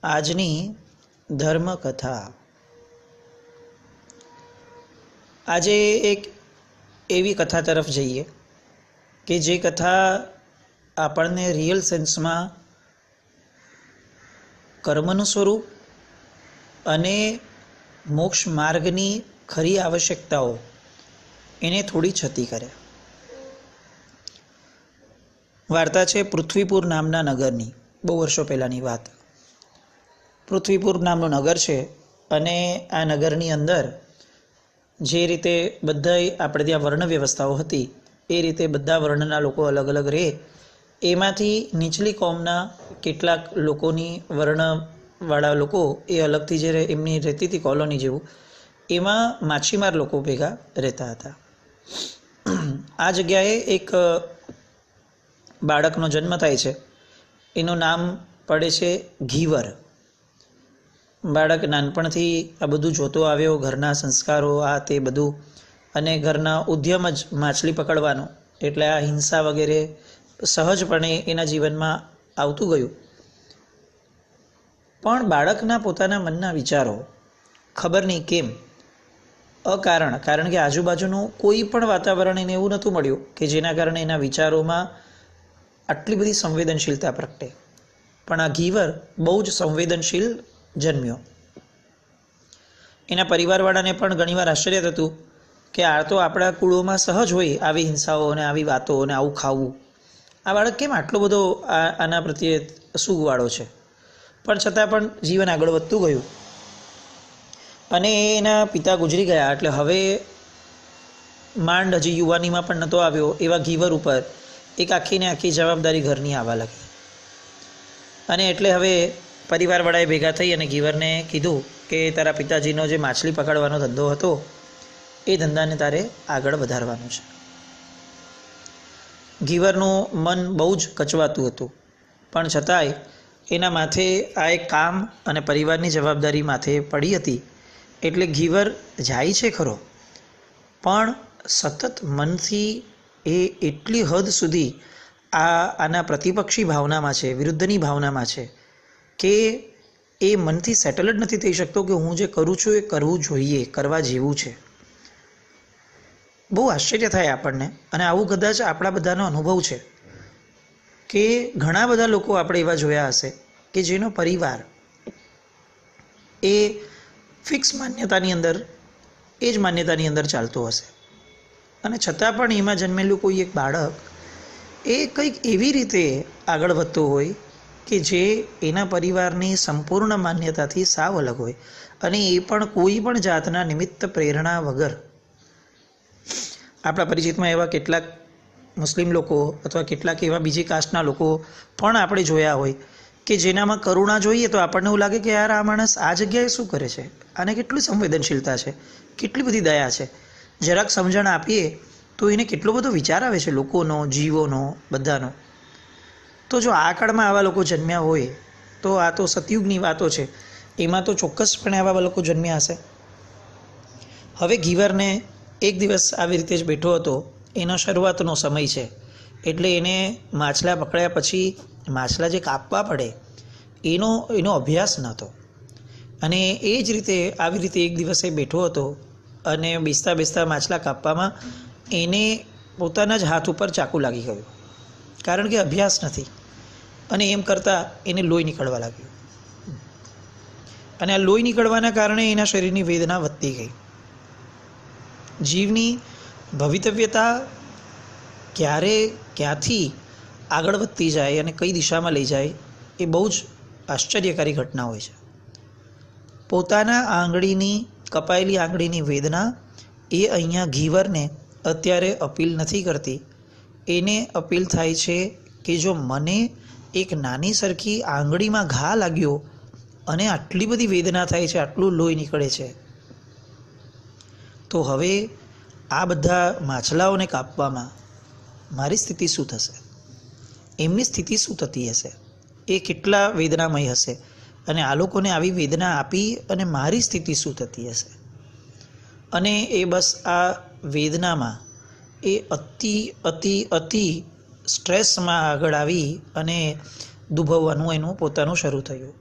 આજની ધર્મકથા. આજે એક એવી કથા તરફ જઈએ કે જે કથા આપણને રિયલ સેન્સમાં કર્મનું સ્વરૂપ અને મોક્ષ માર્ગની ખરી આવશ્યકતાઓ એને થોડી છતી કરે. વાર્તા છે પૃથ્વીપુર નામના નગરની. બહુ વર્ષો પહેલાંની વાત. પૃથ્વીપુર નામનું નગર છે અને આ નગરની અંદર જે રીતે બધા આપણે ત્યાં વર્ણ વ્યવસ્થાઓ હતી એ રીતે બધા વર્ણના લોકો અલગ અલગ રહે. એમાંથી નીચલી કોમના કેટલાક લોકોની વર્ણવાળા લોકો એ અલગથી જે એમની રહેતી હતી કોલોની જેવું, એમાં માછીમાર લોકો ભેગા રહેતા હતા. આ જગ્યાએ એક બાળકનો જન્મ થાય છે. એનું નામ પડે છે ઘીવર. બાળક નાનપણથી આ બધું જોતો આવ્યો, ઘરના સંસ્કારો આ તે બધું, અને ઘરના ઉદ્યમ જ માછલી પકડવાનો, એટલે આ હિંસા વગેરે સહજપણે એના જીવનમાં આવતું ગયું. પણ બાળકના પોતાના મનના વિચારો ખબર નહીં કેમ કારણ કે આજુબાજુનું કોઈ પણ વાતાવરણ એને એવું નહોતું મળ્યું કે જેના કારણે એના વિચારોમાં આટલી બધી સંવેદનશીલતા પ્રગટે. પણ આ ઘીવર બહુ જ સંવેદનશીલ જન્મ્યો. એના પરિવારવાળાને પણ ઘણીવાર આશ્ચર્ય થતું કે આ તો આપણા કુળોમાં સહજ હોય આવી હિંસાઓ અને આવી વાતો અને આવું ખાવું. આ બાળક કેમ આટલો બધો આના પ્રત્યે સુગવાળો છે? પણ છતાં પણ જીવન આગળ વધતું ગયું અને એના પિતા ગુજરી ગયા. એટલે હવે માંડ હજી યુવાનીમાં પણ નહોતો આવ્યો એવા ઘીવર ઉપર એક આખીને આખી જવાબદારી ઘરની આવવા લાગી. અને એટલે હવે પરિવારવાળાએ ભેગા થઈ અને ઘીવરને કીધું કે તારા પિતાજીનો જે માછલી પકડવાનો ધંધો હતો એ ધંધાને તારે આગળ વધારવાનું છે. ઘીવરનું મન બહુ જ કચવાતું હતું, પણ છતાંય એના માથે આ એક કામ અને પરિવારની જવાબદારી માથે પડી હતી. એટલે ઘીવર જાય છે ખરો, પણ સતત મનથી એ એટલી હદ સુધી આના પ્રતિપક્ષી ભાવનામાં છે, વિરુદ્ધની ભાવનામાં છે કે એ મનથી સેટલ જ નથી થઈ શકતો કે હું જે કરું છું એ કરવું જોઈએ, કરવા જેવું છે. બહુ આશ્ચર્ય થાય આપણને. અને આવું કદાચ આપણા બધાનો અનુભવ છે કે ઘણા બધા લોકો આપણે એવા જોયા હશે કે જેનો પરિવાર એ ફિક્સ માન્યતાની અંદર એ જ માન્યતાની અંદર ચાલતો હશે, અને છતાં પણ એમાં જન્મેલું કોઈ એક બાળક એ કંઈક એવી રીતે આગળ વધતો હોય કે જે એના પરિવારની સંપૂર્ણ માન્યતાથી સાવ અલગ હોય, અને એ પણ કોઈ પણ જાતના નિમિત્ત પ્રેરણા વગર. આપણા પરિચિતમાં એવા કેટલાક મુસ્લિમ લોકો અથવા કેટલાક એવા બીજી કાસ્ટના લોકો પણ આપણે જોયા હોય કે જેનામાં કરુણા જોઈએ તો આપણને એવું લાગે કે યાર આ માણસ આ જગ્યાએ શું કરે છે, આને કેટલી સંવેદનશીલતા છે, કેટલી બધી દયા છે. જરાક સમજણ આપીએ તો એને કેટલો બધો વિચાર આવે છે લોકોનો, જીવોનો, બધાનો. તો જો આ કાળમાં આવા લોકો જન્મ્યા હોય તો આ તો સતયુગની વાતો છે, એમાં તો ચોક્કસપણે આવા લોકો જન્મ્યા હશે. હવે ઘીવરને એક દિવસ આવી રીતે જ બેઠો હતો. એનો શરૂઆતનો સમય છે, એટલે એને માછલા પકડ્યા પછી માછલા જે કાપવા પડે એનો અભ્યાસ નહોતો. અને એ જ રીતે આવી રીતે એક દિવસે બેઠો હતો અને બેસતા બેસતા માછલા કાપવામાં એને પોતાના જ હાથ ઉપર ચાકુ લાગી ગયું, કારણ કે અભ્યાસ નથી. અને એમ કરતાં એને લોહી નીકળવા લાગ્યું, અને આ લોહી નીકળવાના કારણે એના શરીરની વેદના વધતી ગઈ. જીવની ભવિતવ્યતા ક્યારે ક્યાંથી આગળ વધતી જાય અને કઈ દિશામાં લઈ જાય એ બહુ જ આશ્ચર્યકારી ઘટના હોય છે. પોતાના આંગળીની કપાયેલી આંગળીની વેદના એ અહીંયા ઘીવરને અત્યારે અપીલ નથી કરતી. એને અપીલ થાય છે કે જો મને એક નાની સરખી આંગળીમાં ઘા લાગ્યો અને આટલી બધી વેદના થાય છે, આટલું લોહી નીકળે છે, તો હવે આ બધા માછલાઓને કાપવામાં મારી સ્થિતિ શું થશે, એમની સ્થિતિ શું થતી હશે, એ કેટલા વેદનામય હશે, અને આ લોકોને આવી વેદના આપી અને મારી સ્થિતિ શું થતી હશે. અને એ બસ આ વેદનામાં એ અતિ અતિ અતિ સ્ટ્રેસમાં આગળ આવી અને દુભવવાનું એનું પોતાનું શરૂ થયું.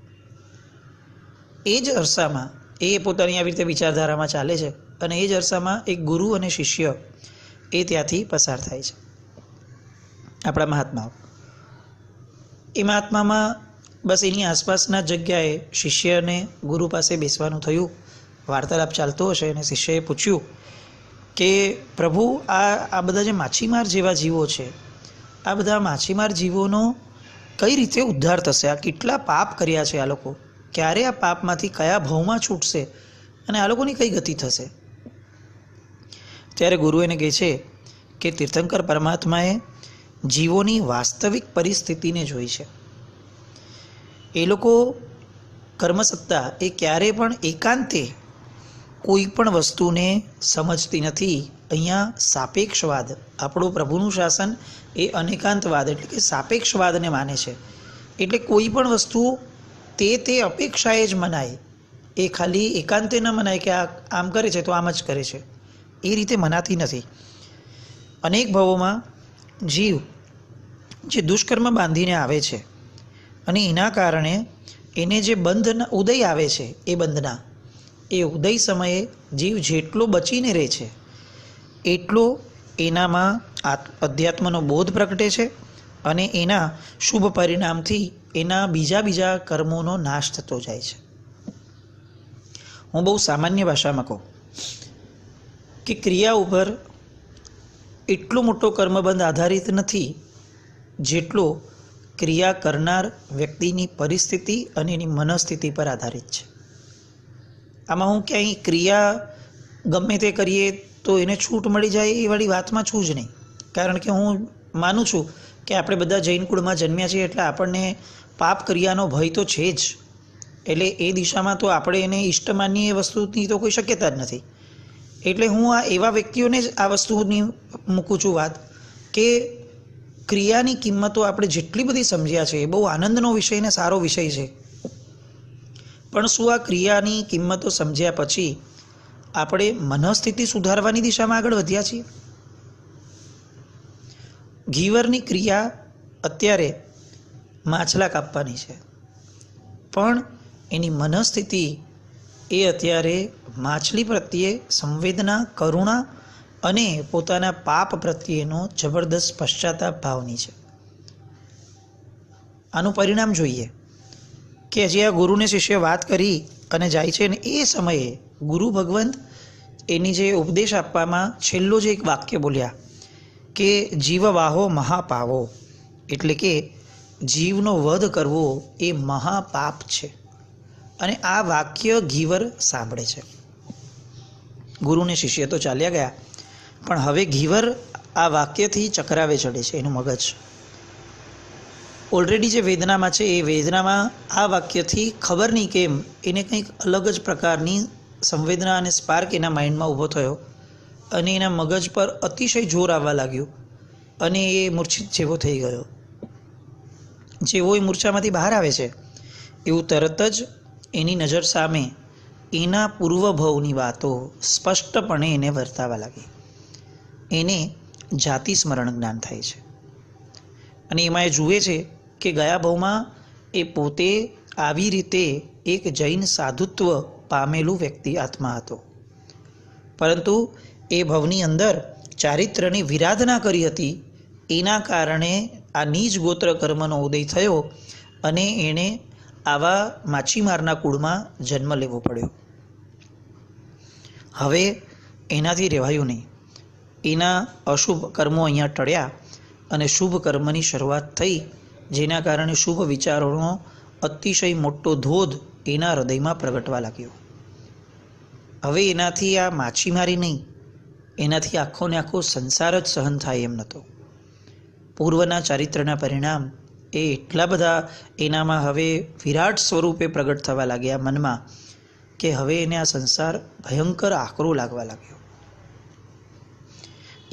એ જ અરસામાં એ પોતાની આવી રીતે વિચારધારામાં ચાલે છે અને એ જ અરસામાં એક ગુરુ અને શિષ્ય એ ત્યાંથી પસાર થાય છે, આપણા મહાત્માઓ. એ મહાત્મામાં બસ એની આસપાસના જગ્યાએ શિષ્યને ગુરુ પાસે બેસવાનું થયું, વાર્તાલાપ ચાલતો હશે અને શિષ્યએ પૂછ્યું કે પ્રભુ, આ બધા જે માછીમાર જેવા જીવો છે, આ બધા માછીમાર જીવોનો કઈ રીતે ઉદ્ધાર થશે? આ કેટલા પાપ કર્યા છે આ લોકો, ક્યારે આ પાપમાંથી કયા ભવમાં છૂટશે અને આ લોકોની કઈ ગતિ થશે? ત્યારે ગુરુ એને કહે છે કે તીર્થંકર પરમાત્માએ જીવોની વાસ્તવિક પરિસ્થિતિને જોઈ છે. એ લોકો કર્મસત્તા એ ક્યારે પણ એકાંતે કોઈ પણ વસ્તુને સમજતી નથી. અહીંયા સાપેક્ષવાદ, આપણું પ્રભુનું શાસન એ અનેકાંતવાદ એટલે કે સાપેક્ષવાદને માને છે. એટલે કોઈ પણ વસ્તુ તે અપેક્ષાએ જ મનાય, એ ખાલી એકાંતે ન મનાય કે આ આમ કરે છે તો આમ જ કરે છે, એ રીતે મનાતી નથી. અનેક ભવોમાં જીવ જે દુષ્કર્મ બાંધીને આવે છે અને એના કારણે એને જે બંધના ઉદય આવે છે, એ બંધના એ ઉદય સમયે જીવ જેટલો બચીને રહે છે એટલો એનામાં અધ્યાત્મનો બોધ પ્રગટે છે અને એના શુભ પરિણામથી એના બીજા કર્મોનો નાશ થતો જાય છે. હું બહુ સામાન્ય ભાષામાં કહું કે ક્રિયા ઉપર એટલો મોટો કર્મબંધ આધારિત નથી જેટલો ક્રિયા કરનાર વ્યક્તિની પરિસ્થિતિ અને એની મનસ્થિતિ પર આધારિત છે. આમાં હું ક્યાંય ક્રિયા ગમે તે કરીએ તો એને છૂટ મળી જાય એ વાળી વાતમાં છું જ નહીં. કારણ કે હું માનું છું કે આપણે બધા જૈન કુળમાં જન્મ્યા છીએ એટલે આપણને પાપ ક્રિયાનો ભય તો છે જ. એટલે એ દિશામાં તો આપણે એને ઈષ્ટ માનીએ એ વસ્તુની તો કોઈ શક્યતા જ નથી. એટલે હું આ એવા વ્યક્તિઓને જ આ વસ્તુની મૂકું છું વાત કે ક્રિયાની કિંમતો આપણે જેટલી બધી સમજ્યા છે એ બહુ આનંદનો વિષય ને સારો વિષય છે, પણ શું આ ક્રિયાની કિંમતો સમજ્યા પછી આપણે મનસ્થિતિ સુધારવાની દિશામાં આગળ વધ્યા છીએ? ઘીવરની ક્રિયા અત્યારે માછલા કાપવાની છે, પણ એની મનસ્થિતિ એ અત્યારે માછલી પ્રત્યે સંવેદના, કરુણા અને પોતાના પાપ પ્રત્યેનો જબરદસ્ત પશ્ચાતાપ ભાવની છે. આનું પરિણામ જોઈએ કે હજી આ ગુરુને શિષ્ય વાત કરી અને જાય છે ને એ સમયે ગુરુ ભગવંત એની જે ઉપદેશ આપવામાં છેલ્લો જે એક વાક્ય બોલ્યા કે જીવ વાહો મહાપાવો, એટલે કે જીવનો વધ કરવો એ મહાપાપ છે. અને આ વાક્ય ઘીવર સાંભળે છે. ગુરુને શિષ્ય તો ચાલ્યા ગયા, પણ હવે ઘીવર આ વાક્યથી ચકરાવે ચડે છે એનું મગજ. ઓલરેડી જે વેદનામાં છે એ વેદનામાં આ વાક્યથી ખબર નહીં કેમ એને કંઈક અલગ જ પ્રકારની સંવેદના અને સ્પાર્ક એના માઇન્ડમાં ઊભો થયો અને એના મગજ પર અતિશય જોર આવવા લાગ્યું અને એ મૂર્છિત જેવો થઈ ગયો. જેવો એ મૂર્છામાંથી બહાર આવે છે એવું તરત જ એની નજર સામે એના પૂર્વભવની વાતો સ્પષ્ટપણે એને વર્તાવા લાગી. એને જાતિ સ્મરણ જ્ઞાન થાય છે અને એમાં એ જુએ છે કે ગયા ભવમાં એ પોતે આવી રીતે એક જૈન સાધુત્વ પામેલું વ્યક્તિ આત્મા હતો, પરંતુ એ ભવની અંદર ચારિત્ર્યની વિરાધના કરી હતી. એના કારણે આ નીચ ગોત્ર કર્મનો ઉદય થયો અને એણે આવા માછીમારના કુળમાં જન્મ લેવો પડ્યો. હવે એનાથી રહેવાયું નહીં. એના અશુભ કર્મો અહીંયા ટળ્યા અને શુભ કર્મની શરૂઆત થઈ, જેના કારણે શુભ વિચારોનો અતિશય મોટો ધોધ એના હૃદયમાં પ્રગટવા લાગ્યો. હવે એનાથી આ માછીમારી નહીં, એનાથી આખો ને આખો સંસાર જ સહન થાય એમ નહોતો. પૂર્વના ચારિત્રના પરિણામ એ એટલા બધા એનામાં હવે વિરાટ સ્વરૂપે પ્રગટ થવા લાગ્યા મનમાં કે હવે એને આ સંસાર ભયંકર આકરો લાગવા લાગ્યો.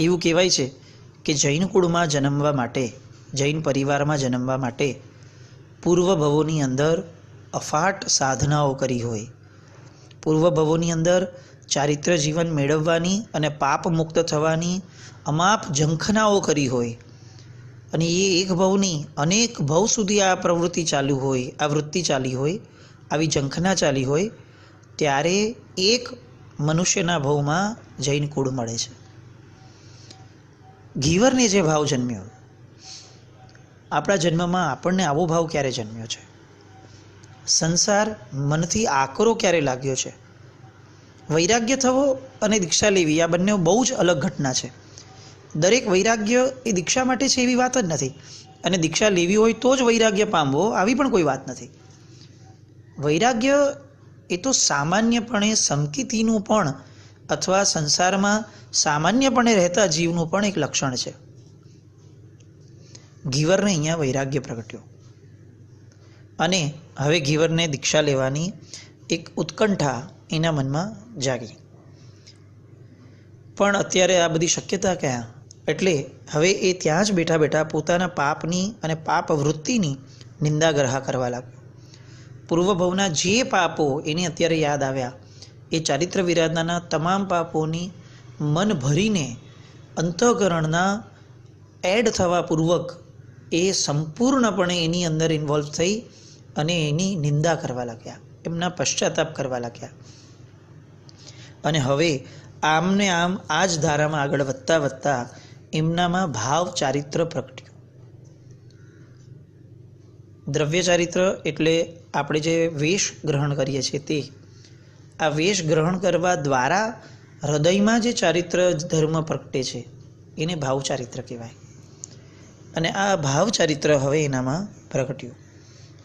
એવું કહેવાય છે કે જૈન કુળમાં જન્મવા માટે, જૈન પરિવારમાં જન્મવા માટે પૂર્વ ભવોની અંદર અફાટ સાધનાઓ કરી હોય, પૂર્વ ભવોની અંદર ચારિત્ર જીવન મેળવવાની અને પાપ મુક્ત થવાની અમાપ ઝંખનાઓ કરી હોય અને એ એક ભવની અનેક ભવ સુધી આ પ્રવૃત્તિ ચાલુ હોય, આ વૃત્તિ ચાલી હોય આવી ઝંખના ચાલી હોય ત્યારે એક મનુષ્યના ભાવમાં જૈન કુળ મળે છે. ઘીવરને જે ભાવ જન્મ્યો, આપણા જન્મમાં આપણને આવો ભાવ ક્યારે જન્મ્યો છે? સંસાર મનથી આકરો ક્યારે લાગ્યો છે? વૈરાગ્ય થવો અને દીક્ષા લેવી આ બંને બહુ જ અલગ ઘટના છે. દરેક વૈરાગ્ય એ દીક્ષા માટે છે એવી વાત જ નથી, અને દીક્ષા લેવી હોય તો જ વૈરાગ્ય પામવો આવી પણ કોઈ વાત નથી. વૈરાગ્ય એ તો સામાન્યપણે સંકિતીનું પણ અથવા સંસારમાં સામાન્યપણે રહેતા જીવનું પણ એક લક્ષણ છે. ઘીવરને અહીંયા વૈરાગ્ય પ્રગટ્યો અને હવે ઘીવરને દીક્ષા લેવાની એક ઉત્કંઠા એના મનમાં જાગી. પણ અત્યારે આ બધી શક્યતા ક્યાં? એટલે હવે એ ત્યાં જ બેઠા બેઠા પોતાના પાપની અને પાપ વૃત્તિની નિંદા ગ્રહા કરવા લાગ્યો. પૂર્વભવના જે પાપો એને અત્યારે યાદ આવ્યા એ ચારિત્ર વિરાધનાના તમામ પાપોની મન ભરીને અંતઃકરણના એડ થવા પૂર્વક એ સંપૂર્ણપણે એની અંદર ઇન્વોલ્વ થઈ અને એની નિંદા કરવા લાગ્યા, એમના પશ્ચાતાપ કરવા લાગ્યા. અને હવે આમને આમ આ જ ધારામાં આગળ વધતા વધતા એમનામાં ભાવ ચારિત્ર પ્રગટ્યું. દ્રવ્ય ચારિત્ર એટલે આપણે જે વેશ ગ્રહણ કરીએ છીએ તે, આ વેશ ગ્રહણ કરવા દ્વારા હૃદયમાં જે ચારિત્ર ધર્મ પ્રગટે છે એને ભાવ ચારિત્ર કહેવાય. અને આ ભાવ ચારિત્ર હવે એનામાં પ્રગટ્યું.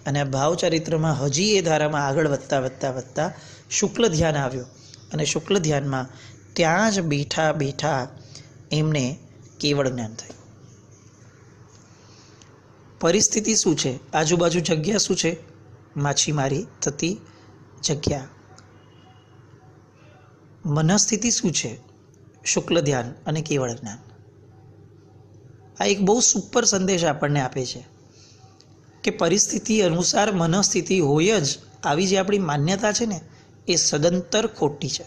અને આ ભાવ ચારિત્રમાં હજી એ ધારામાં આગળ વધતા વધતા વધતા શુક્લ ધ્યાન આવ્યો. અને શુક્લ ધ્યાનમાં ત્યાં જ બેઠા બેઠા એમને કેવળ જ્ઞાન થયું. પરિસ્થિતિ શું છે? આજુબાજુ જગ્યા શું છે? માછીમારી થતી જગ્યા. મનસ્થિતિ શું છે? શુક્લ ધ્યાન અને કેવળ જ્ઞાન. આ એક બહુ સુપર સંદેશ આપણને આપે છે કે પરિસ્થિતિ અનુસાર મનસ્થિતિ હોય જ આવી જે આપણી માન્યતા છે ને એ સદંતર ખોટી છે.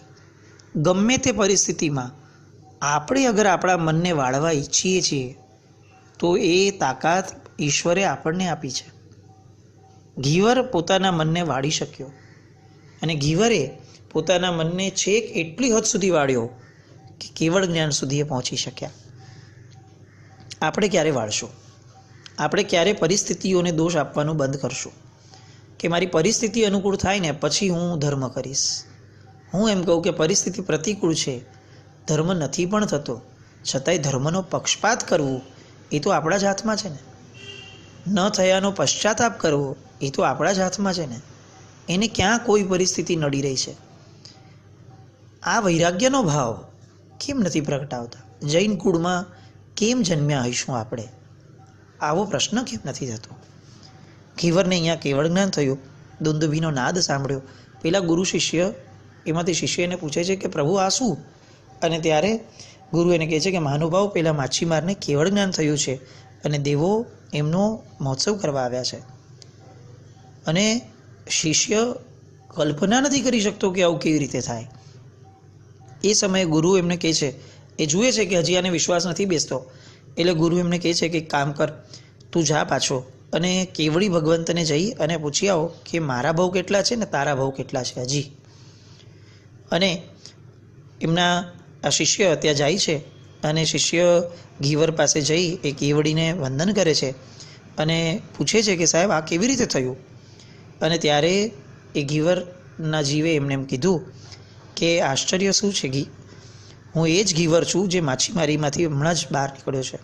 ગમે તે પરિસ્થિતિમાં આપણે અગર આપણા મનને વાળવા ઈચ્છીએ છીએ તો એ તાકાત ઈશ્વરે આપણને આપી છે. ઘીવર પોતાના મનને વાળી શક્યો અને ઘીવરે પોતાના મનને છેક એટલી હદ સુધી વાળ્યો કે કેવળ જ્ઞાન સુધી એ પહોંચી શક્યા. આપણે ક્યારે વાળશું? આપણે ક્યારે પરિસ્થિતિઓને દોષ આપવાનું બંધ કરશું કે મારી પરિસ્થિતિ અનુકૂળ થાય ને પછી હું ધર્મ કરીશ? હું એમ કહું કે પરિસ્થિતિ પ્રતિકૂળ છે, ધર્મ નથી પણ થતો, છતાંય ધર્મનો પક્ષપાત કરવું એ તો આપણા જ હાથમાં છે ને. ન થયાનો પશ્ચાતાપ કરવો એ તો આપણા જ હાથમાં છે ને. એને ક્યાં કોઈ પરિસ્થિતિ નડી રહી છે? આ વૈરાગ્યનો ભાવ કેમ નથી પ્રગટાવતા? જૈન કુળમાં કેમ જન્મ્યા હઈશું આપણે? આવો પ્રશ્ન કેમ નથી થતો? ઘીવરને અહીંયા કેવળ જ્ઞાન થયું, દુંદુભીનો નાદ સાંભળ્યો. પેલા ગુરુ શિષ્ય એમાંથી શિષ્ય એને પૂછે છે કે પ્રભુ આ શું? અને ત્યારે ગુરુ એને કહે છે કે મહાનુભાવ પેલા માછીમારને કેવળ જ્ઞાન થયું છે અને દેવો એમનો મહોત્સવ કરવા આવ્યા છે. અને શિષ્ય કલ્પના નથી કરી શકતો કે આવું કેવી રીતે થાય. એ સમયે ગુરુ એમને કહે છે, એ જુએ છે કે હજી આને વિશ્વાસ નથી બેસતો, એટલે ગુરુ એમને કહે છે કે કામ કર, તું જા પાછો અને કેવળી ભગવંતને જઈ અને પૂછી આવો કે મારા ભાવ કેટલા છે ને તારા ભાવ કેટલા છે હજી. અને એમના આ શિષ્ય ત્યાં જાય છે અને શિષ્ય ઘીવર પાસે જઈ એ કેવડીને વંદન કરે છે અને પૂછે છે કે સાહેબ આ કેવી રીતે થયું? અને ત્યારે એ ઘીવરના જીવે એમને એમ કીધું કે આશ્ચર્ય શું છે ઘી, હું એ જ ઘીવર છું જે માછીમારીમાંથી હમણાં જ બહાર નીકળ્યો છે.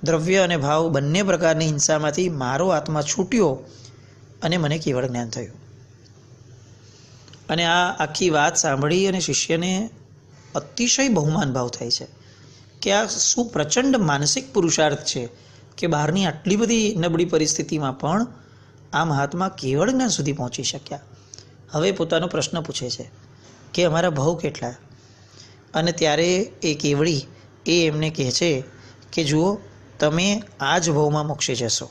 દ્રવ્ય અને ભાવ બંને પ્રકારની હિંસામાંથી મારો આત્મા છૂટ્યો અને મને કેવળ જ્ઞાન થયું. અને આ આખી વાત સાંભળી અને શિષ્યને અતિશય બહુમાન ભાવ થાય છે કે આ શું પ્રચંડ માનસિક પુરુષાર્થ છે કે બહારની આટલી બધી નબળી પરિસ્થિતિમાં પણ આ મહાત્મા કેવળ જ્ઞાન સુધી પહોંચી શક્યા. હવે પોતાનો પ્રશ્ન પૂછે છે કે અમારા ભાવ કેટલા? અને ત્યારે એ કેવળી એ એમને કહે છે કે જુઓ તમે આ જ ભાવમાં મોક્ષે જશો.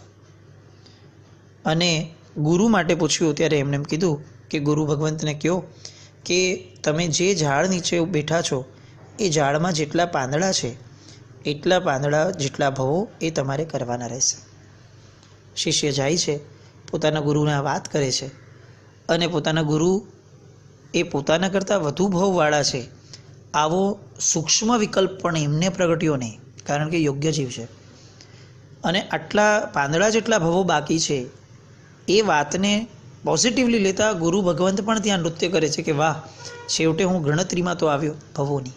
અને ગુરુ માટે પૂછ્યું ત્યારે એમને એમ કીધું કે ગુરુ ભગવંતને કહો કે તમે જે ઝાડ નીચે બેઠા છો એ ઝાડમાં જેટલા પાંદડા છે એટલા પાંદડા જેટલા ભવો એ તમારે કરવાના રહેશે. શિષ્ય જાય છે, પોતાના ગુરુને આ વાત કરે છે અને પોતાના ગુરુ એ પોતાના કરતાં વધુ ભવવાળા છે, આવો સૂક્ષ્મ વિકલ્પ પણ એમને પ્રગટ્યો નહીં, કારણ કે યોગ્ય જીવ છે. અને આટલા પાંદડા જેટલા ભવો બાકી છે એ વાતને પોઝિટિવલી લેતા ગુરુ ભગવંત પણ ત્યાં નૃત્ય કરે છે કે વાહ, છેવટે હું ગણતરીમાં તો આવ્યો ભવોની.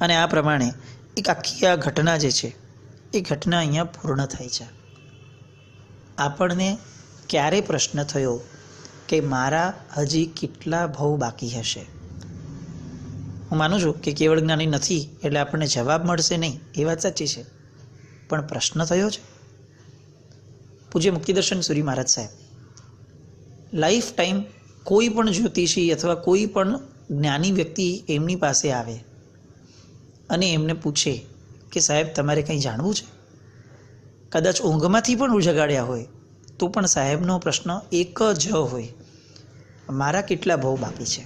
અને આ પ્રમાણે એક આખી આ ઘટના જે છે એ ઘટના અહીંયા પૂર્ણ થાય છે. આપણને ક્યારે પ્રશ્ન થયો કે મારા હજી કેટલા ભવ બાકી હશે? હું માનું છું કે કેવળ જ્ઞાની નથી એટલે આપણને જવાબ મળશે નહીં, એ વાત સાચી છે, પણ પ્રશ્ન થયો છે. પૂજ્ય મુક્તિદર્શન સુરી મહારાજ સાહેબ લાઈફ ટાઈમ કોઈ પણ જ્યોતિષી અથવા કોઈ પણ જ્ઞાની વ્યક્તિ એમની પાસે આવે અને એમને પૂછે કે સાહેબ તમારે કંઈ જાણવું છે, કદાચ ઊંઘમાંથી પણ ઉજાગાડ્યા હોય તો પણ સાહેબનો પ્રશ્ન એક જ હોય, મારા કેટલા ભવ બાકી છે.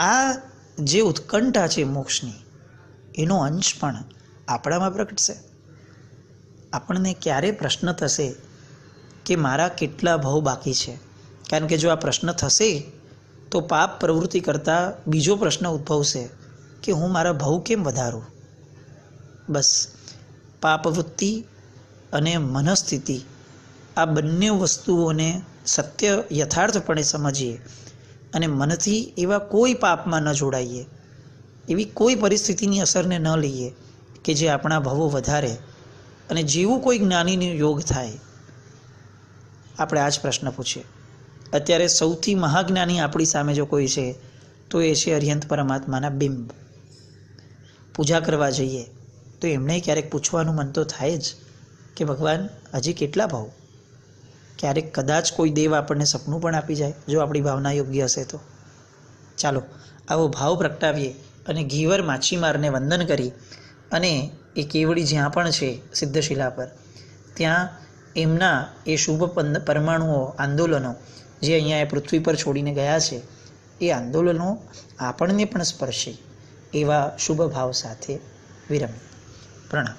આ જે ઉત્કંઠા છે મોક્ષની, એનો અંશ પણ આપણામાં પ્રગટશે. આપણને ક્યારે પ્રશ્ન થશે કે મારા કેટલા ભવ બાકી છે? કારણ કે જો આ પ્રશ્ન થશે તો પાપ પ્રવૃત્તિ કરતાં બીજો પ્રશ્ન ઉદ્ભવશે કે હું મારા ભવ કેમ વધારું. બસ પાપવૃત્તિ અને મનસ્થિતિ આ બંને વસ્તુઓને સત્ય યથાર્થપણે સમજીએ અને મનથી એવા કોઈ પાપમાં ન જોડાઈએ, એવી કોઈ પરિસ્થિતિની અસરને ન લઈએ કે જે આપણા ભવો વધારે. અને જેવું કોઈ જ્ઞાનીનો યોગ થાય, આપણે આ જ પ્રશ્ન પૂછીએ. અત્યારે સૌથી મહાજ્ઞાની આપણી સામે જો કોઈ છે તો એ છે અરિહંત પરમાત્માના બિંબ. પૂજા કરવા જઈએ તો એમણે ક્યારેક પૂછવાનું મન તો થાય જ કે ભગવાન હજી કેટલા ભાવ? ક્યારેક કદાચ કોઈ દેવ આપણને સપનું પણ આપી જાય જો આપણી ભાવના યોગ્ય હશે તો. ચાલો આવો ભાવ પ્રગટાવીએ અને ઘીવર માછીમારને વંદન કરી અને એ કેવડી જ્યાં પણ છે સિદ્ધશિલા પર, ત્યાં એમના એ શુભ પરમાણુઓ આંદોલનો જે અહીંયા એ પૃથ્વી પર છોડીને ગયા છે, એ આંદોલનો આપણને પણ સ્પર્શે એવા શુભ ભાવ સાથે વિરમ. પ્રણામ.